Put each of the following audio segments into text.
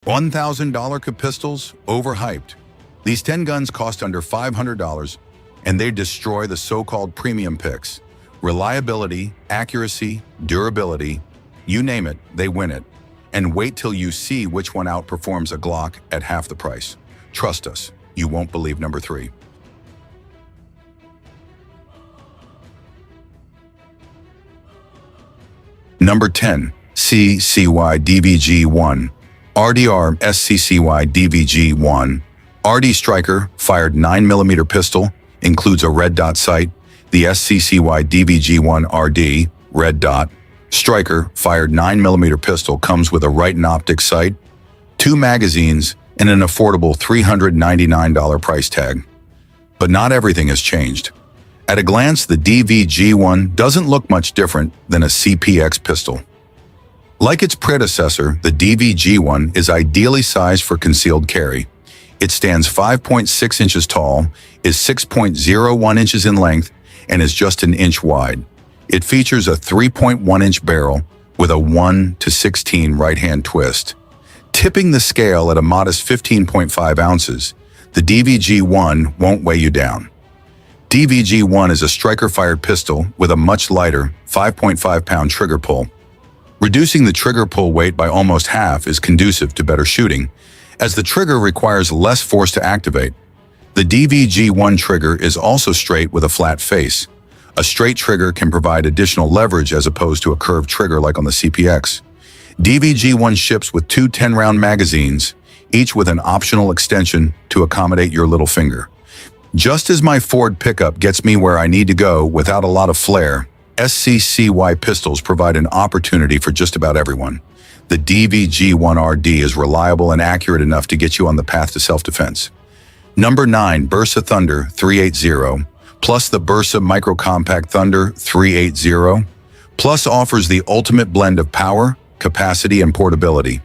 $1,000 pistols? Overhyped. These 10 guns cost under $500, and they destroy the so-called premium picks. Reliability, accuracy, durability, you name it, they win it. And wait till you see which one outperforms a Glock at half the price. Trust us, you won't believe number 3. Number 10, SCCY DVG1. RDR SCCY DVG1. RD Striker fired 9mm pistol, includes a red dot sight. The SCCY DVG1 RD, red dot, Striker fired 9mm pistol comes with a Riton optic sight, 2 magazines, and an affordable $399 price tag. But not everything has changed. At a glance, the DVG1 doesn't look much different than a CPX pistol. Like its predecessor, the DVG1 is ideally sized for concealed carry. It stands 5.6 inches tall, is 6.01 inches in length, and is just an inch wide. It features a 3.1-inch barrel with a 1:16 right-hand twist. Tipping the scale at a modest 15.5 ounces, the DVG1 won't weigh you down. DVG1 is a striker-fired pistol with a much lighter 5.5-pound trigger pull. Reducing the trigger pull weight by almost half is conducive to better shooting, as the trigger requires less force to activate. The DVG1 trigger is also straight with a flat face. A straight trigger can provide additional leverage as opposed to a curved trigger like on the CPX. DVG1 ships with 2 10-round magazines, each with an optional extension to accommodate your little finger. Just as my Ford pickup gets me where I need to go without a lot of flair, SCCY pistols provide an opportunity for just about everyone. The DVG1 RD is reliable and accurate enough to get you on the path to self-defense. Number 9, Bersa Thunder 380, plus the Bersa Micro Compact Thunder 380, plus offers the ultimate blend of power, capacity, and portability.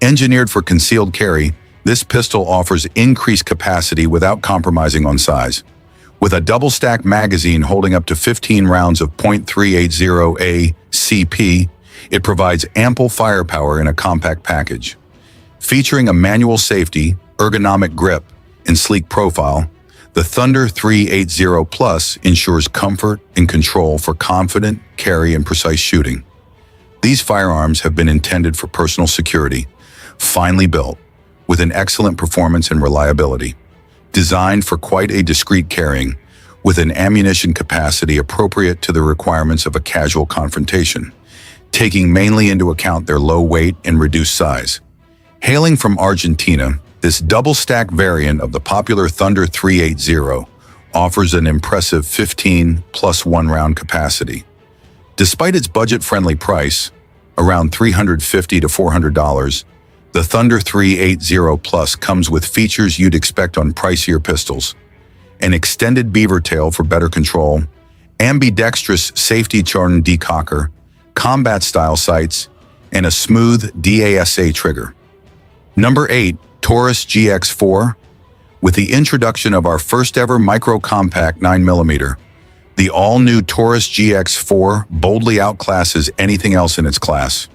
Engineered for concealed carry, this pistol offers increased capacity without compromising on size. With a double-stack magazine holding up to 15 rounds of .380 ACP, it provides ample firepower in a compact package. Featuring a manual safety, ergonomic grip, and sleek profile, the Thunder 380 Plus ensures comfort and control for confident carry and precise shooting. These firearms have been intended for personal security, finely built, with an excellent performance and reliability. Designed for quite a discreet carrying, with an ammunition capacity appropriate to the requirements of a casual confrontation, taking mainly into account their low weight and reduced size. Hailing from Argentina, this double-stack variant of the popular Thunder 380 offers an impressive 15 plus 1 round capacity. Despite its budget-friendly price, around $350 to $400, the Thunder 380 Plus comes with features you'd expect on pricier pistols: an extended beaver tail for better control, ambidextrous safety charm decocker, combat-style sights, and a smooth DASA trigger. Number 8, Taurus GX4. With the introduction of our first-ever micro-compact 9mm, the all-new Taurus GX4 boldly outclasses anything else in its class,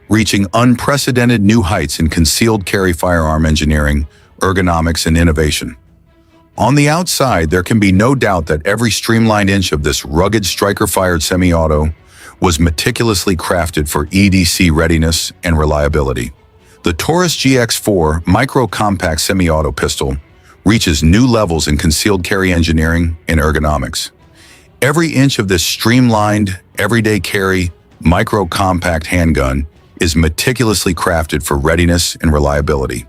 reaching unprecedented new heights in concealed carry firearm engineering, ergonomics, and innovation. On the outside, there can be no doubt that every streamlined inch of this rugged striker-fired semi-auto was meticulously crafted for EDC readiness and reliability. The Taurus GX4 micro-compact semi-auto pistol reaches new levels in concealed carry engineering and ergonomics. Every inch of this streamlined, everyday carry, micro-compact handgun is meticulously crafted for readiness and reliability.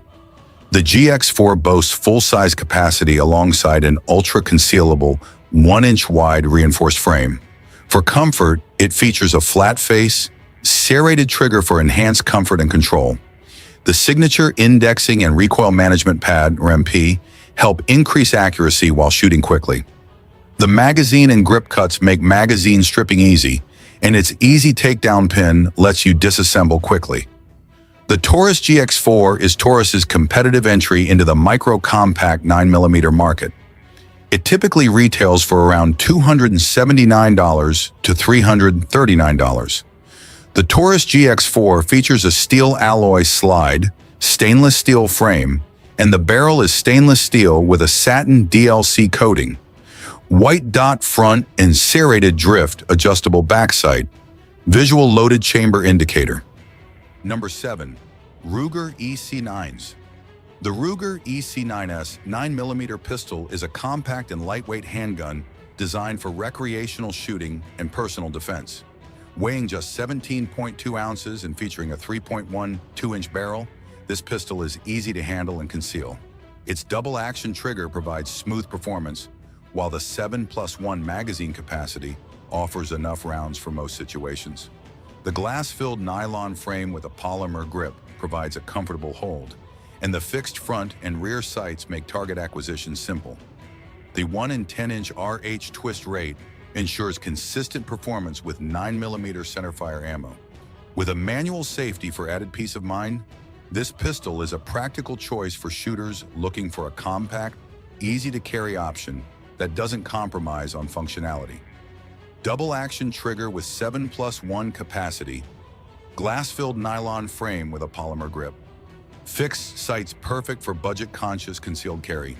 The GX4 boasts full-size capacity alongside an ultra-concealable 1-inch wide reinforced frame. For comfort, it features a flat face, serrated trigger for enhanced comfort and control. The signature indexing and recoil management pad, or MP, help increase accuracy while shooting quickly. The magazine and grip cuts make magazine stripping easy, and its easy takedown pin lets you disassemble quickly. The Taurus GX4 is Taurus's competitive entry into the micro-compact 9mm market. It typically retails for around $279 to $339. The Taurus GX4 features a steel alloy slide, stainless steel frame, and the barrel is stainless steel with a satin DLC coating. White dot front and serrated drift adjustable backside. Visual loaded chamber indicator. Number 7. Ruger EC9s. The Ruger EC9S 9mm pistol is a compact and lightweight handgun designed for recreational shooting and personal defense. Weighing just 17.2 ounces and featuring a 3.1 2-inch barrel, this pistol is easy to handle and conceal. Its double-action trigger provides smooth performance, while the 7+1 magazine capacity offers enough rounds for most situations. The glass-filled nylon frame with a polymer grip provides a comfortable hold, and the fixed front and rear sights make target acquisition simple. The 1 in 10-inch RH twist rate ensures consistent performance with 9mm centerfire ammo. With a manual safety for added peace of mind, this pistol is a practical choice for shooters looking for a compact, easy-to-carry option that doesn't compromise on functionality. Double-action trigger with 7+1 capacity, glass-filled nylon frame with a polymer grip. Fixed sights perfect for budget-conscious concealed carry.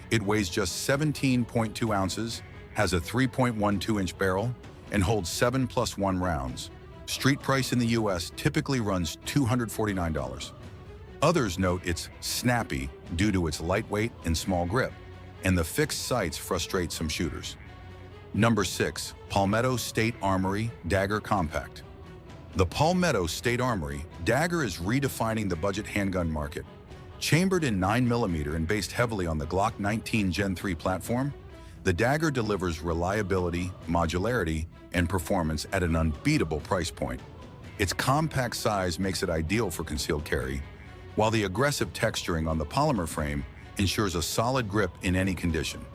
It weighs just 17.2 ounces, has a 3.12-inch barrel, and holds 7+1 rounds. Street price in the US typically runs $249. Others note it's snappy due to its lightweight and small grip, and the fixed sights frustrate some shooters. Number 6. Palmetto State Armory Dagger Compact. The Palmetto State Armory Dagger is redefining the budget handgun market. Chambered in 9mm and based heavily on the Glock 19 Gen 3 platform, the Dagger delivers reliability, modularity, and performance at an unbeatable price point. Its compact size makes it ideal for concealed carry, while the aggressive texturing on the polymer frame ensures a solid grip in any condition.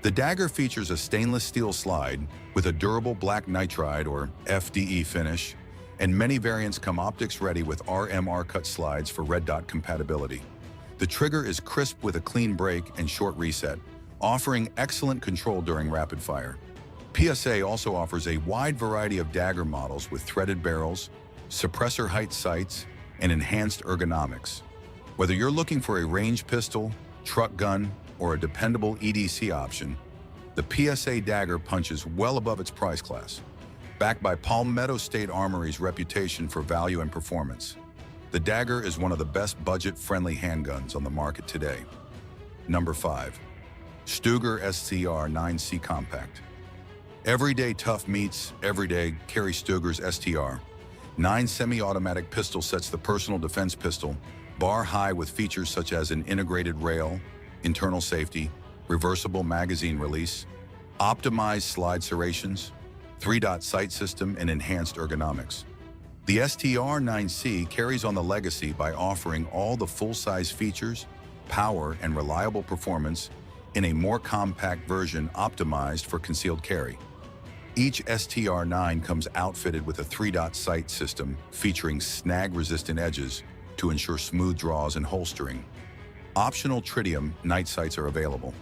The Dagger features a stainless steel slide with a durable black nitride or FDE finish, and many variants come optics ready with RMR cut slides for red dot compatibility. The trigger is crisp with a clean break and short reset, offering excellent control during rapid fire. PSA also offers a wide variety of Dagger models with threaded barrels, suppressor height sights, and enhanced ergonomics. Whether you're looking for a range pistol, truck gun, or a dependable EDC option, the PSA Dagger punches well above its price class. Backed by Palmetto State Armory's reputation for value and performance, the Dagger is one of the best budget-friendly handguns on the market today. Number 5. Stoeger SCR-9C Compact. Everyday tough meets everyday carry. Stoeger's STR-9 semi-automatic pistol sets the personal defense pistol bar high with features such as an integrated rail, internal safety, reversible magazine release, optimized slide serrations, 3-dot sight system, and enhanced ergonomics. The STR-9C carries on the legacy by offering all the full-size features, power, and reliable performance in a more compact version optimized for concealed carry. Each STR-9 comes outfitted with a 3-dot sight system featuring snag-resistant edges to ensure smooth draws and holstering. Optional tritium night sights are available.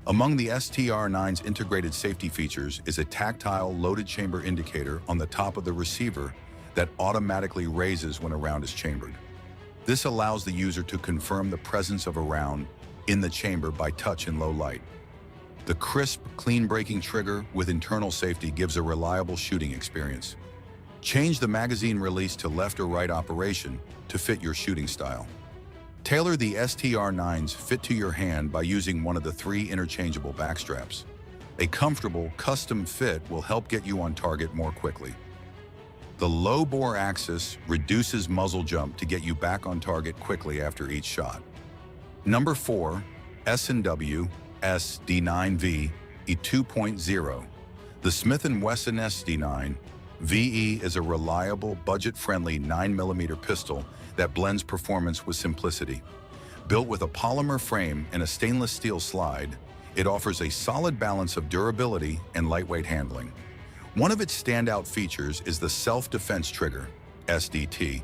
Among the STR-9's integrated safety features is a tactile loaded chamber indicator on the top of the receiver that automatically raises when a round is chambered. This allows the user to confirm the presence of a round in the chamber by touch in low light. The crisp, clean-breaking trigger with internal safety gives a reliable shooting experience. Change the magazine release to left or right operation to fit your shooting style. Tailor the STR-9's fit to your hand by using one of the 3 interchangeable backstraps. A comfortable, custom fit will help get you on target more quickly. The low-bore axis reduces muzzle jump to get you back on target quickly after each shot. Number 4. S&W SD9V E2.0. The Smith & Wesson SD9 VE is a reliable, budget-friendly 9mm pistol that blends performance with simplicity. Built with a polymer frame and a stainless steel slide, it offers a solid balance of durability and lightweight handling. One of its standout features is the self-defense trigger, SDT,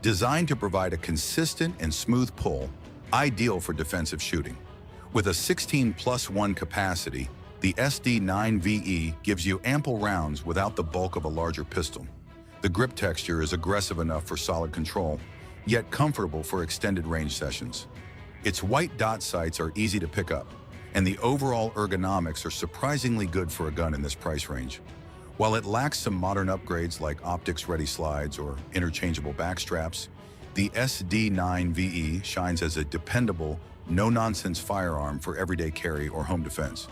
designed to provide a consistent and smooth pull, ideal for defensive shooting. With a 16+1 capacity, the SD9VE gives you ample rounds without the bulk of a larger pistol. The grip texture is aggressive enough for solid control, yet comfortable for extended range sessions. Its white dot sights are easy to pick up, and the overall ergonomics are surprisingly good for a gun in this price range. While it lacks some modern upgrades like optics-ready slides or interchangeable backstraps, the SD9VE shines as a dependable, no-nonsense firearm for everyday carry or home defense.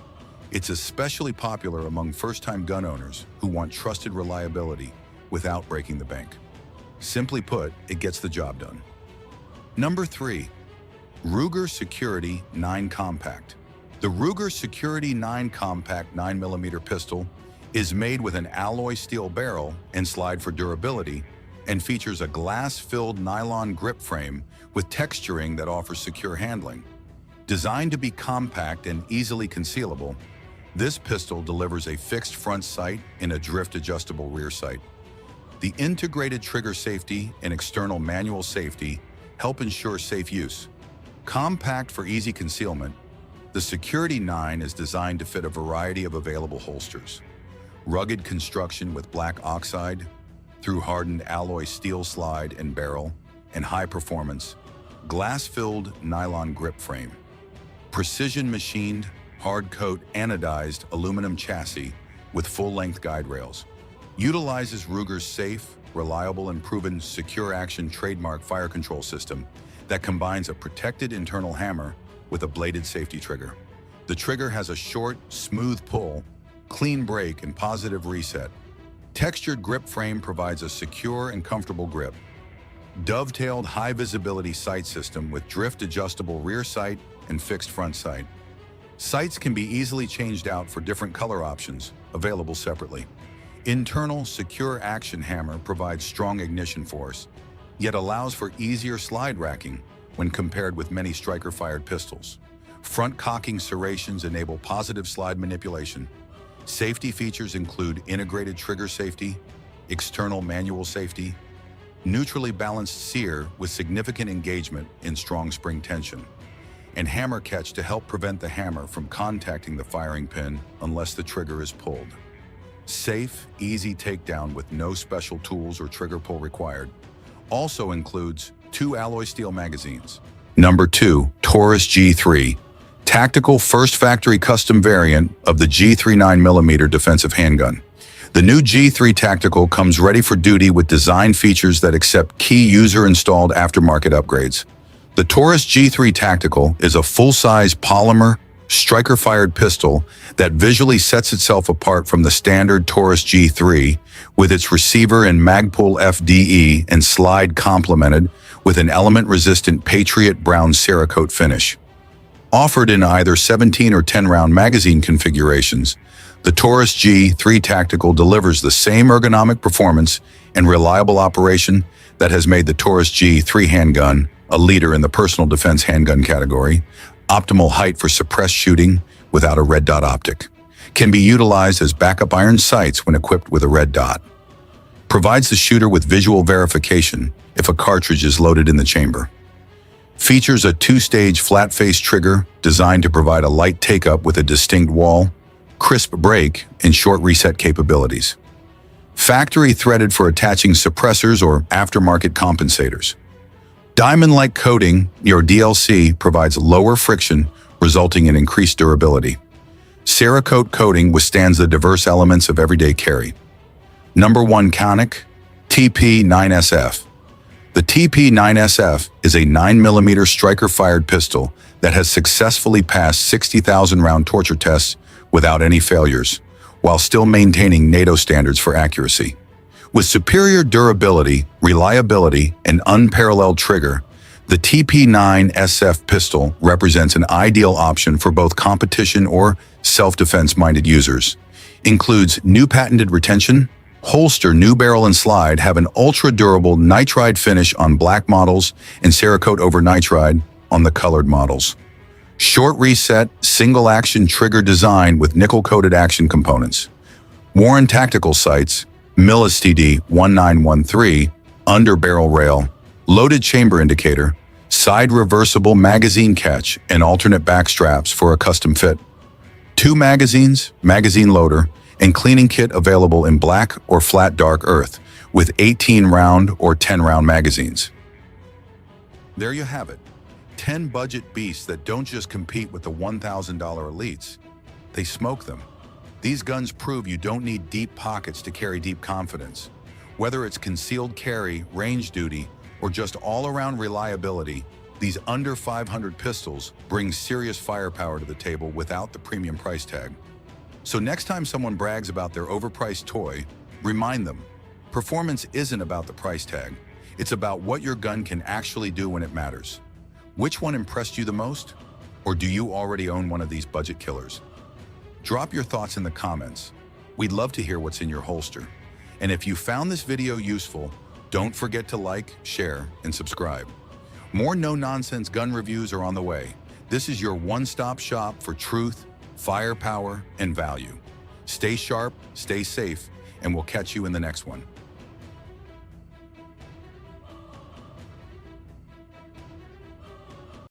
It's especially popular among first-time gun owners who want trusted reliability without breaking the bank. Simply put, it gets the job done. Number 3. Ruger Security 9 Compact. The Ruger Security 9 Compact 9mm pistol is made with an alloy steel barrel and slide for durability and features a glass-filled nylon grip frame with texturing that offers secure handling. Designed to be compact and easily concealable, this pistol delivers a fixed front sight and a drift-adjustable rear sight. The integrated trigger safety and external manual safety help ensure safe use. Compact for easy concealment, the Security 9 is designed to fit a variety of available holsters. Rugged construction with black oxide, through hardened alloy steel slide and barrel, and high performance, glass-filled nylon grip frame. Precision machined, hard coat anodized aluminum chassis with full-length guide rails. Utilizes Ruger's safe, reliable, and proven secure action trademark fire control system that combines a protected internal hammer with a bladed safety trigger. The trigger has a short, smooth pull, clean break, and positive reset. Textured grip frame provides a secure and comfortable grip. Dovetailed high-visibility sight system with drift-adjustable rear sight and fixed front sight. Sights can be easily changed out for different color options, available separately. Internal secure action hammer provides strong ignition force, yet allows for easier slide racking when compared with many striker-fired pistols. Front cocking serrations enable positive slide manipulation. Safety features include integrated trigger safety, external manual safety, neutrally balanced sear with significant engagement in strong spring tension, and hammer catch to help prevent the hammer from contacting the firing pin unless the trigger is pulled. Safe, easy takedown with no special tools or trigger pull required. Also includes 2 alloy steel magazines. Number 2, Taurus G3 Tactical first factory custom variant of the G3 9mm defensive handgun. The new G3 Tactical comes ready for duty with design features that accept key user-installed aftermarket upgrades. The Taurus G3 Tactical is a full-size polymer, striker-fired pistol that visually sets itself apart from the standard Taurus G3 with its receiver and Magpul FDE and slide complemented with an element-resistant Patriot Brown Cerakote finish. Offered in either 17 or 10-round magazine configurations, the Taurus G3 Tactical delivers the same ergonomic performance and reliable operation that has made the Taurus G3 handgun a leader in the personal defense handgun category. Optimal height for suppressed shooting without a red dot optic. Can be utilized as backup iron sights when equipped with a red dot. Provides the shooter with visual verification if a cartridge is loaded in the chamber. Features a 2-stage flat-face trigger designed to provide a light take-up with a distinct wall, crisp break, and short reset capabilities. Factory threaded for attaching suppressors or aftermarket compensators. Diamond-like coating, or DLC, provides lower friction, resulting in increased durability. Cerakote coating withstands the diverse elements of everyday carry. Number 1, Canik TP9SF. The TP9SF is a 9mm striker-fired pistol that has successfully passed 60,000-round torture tests without any failures, while still maintaining NATO standards for accuracy. With superior durability, reliability, and unparalleled trigger, the TP9SF pistol represents an ideal option for both competition or self-defense-minded users. Includes new patented retention, holster, new barrel and slide have an ultra-durable nitride finish on black models and Cerakote over nitride on the colored models. Short reset, single-action trigger design with nickel-coated action components. Warren tactical sights, MilSTD 1913, under barrel rail, loaded chamber indicator, side reversible magazine catch, and alternate back straps for a custom fit. 2 magazines, magazine loader, and cleaning kit available in black or flat dark earth with 18-round or 10-round magazines. There you have it. 10 budget beasts that don't just compete with the $1,000 elites. They smoke them. These guns prove you don't need deep pockets to carry deep confidence. Whether it's concealed carry, range duty, or just all-around reliability, these under 500 pistols bring serious firepower to the table without the premium price tag. So next time someone brags about their overpriced toy, remind them, performance isn't about the price tag. It's about what your gun can actually do when it matters. Which one impressed you the most? Or do you already own one of these budget killers? Drop your thoughts in the comments. We'd love to hear what's in your holster. And if you found this video useful, don't forget to like, share, and subscribe. More no-nonsense gun reviews are on the way. This is your one-stop shop for truth, firepower, and value. Stay sharp, stay safe, and we'll catch you in the next one.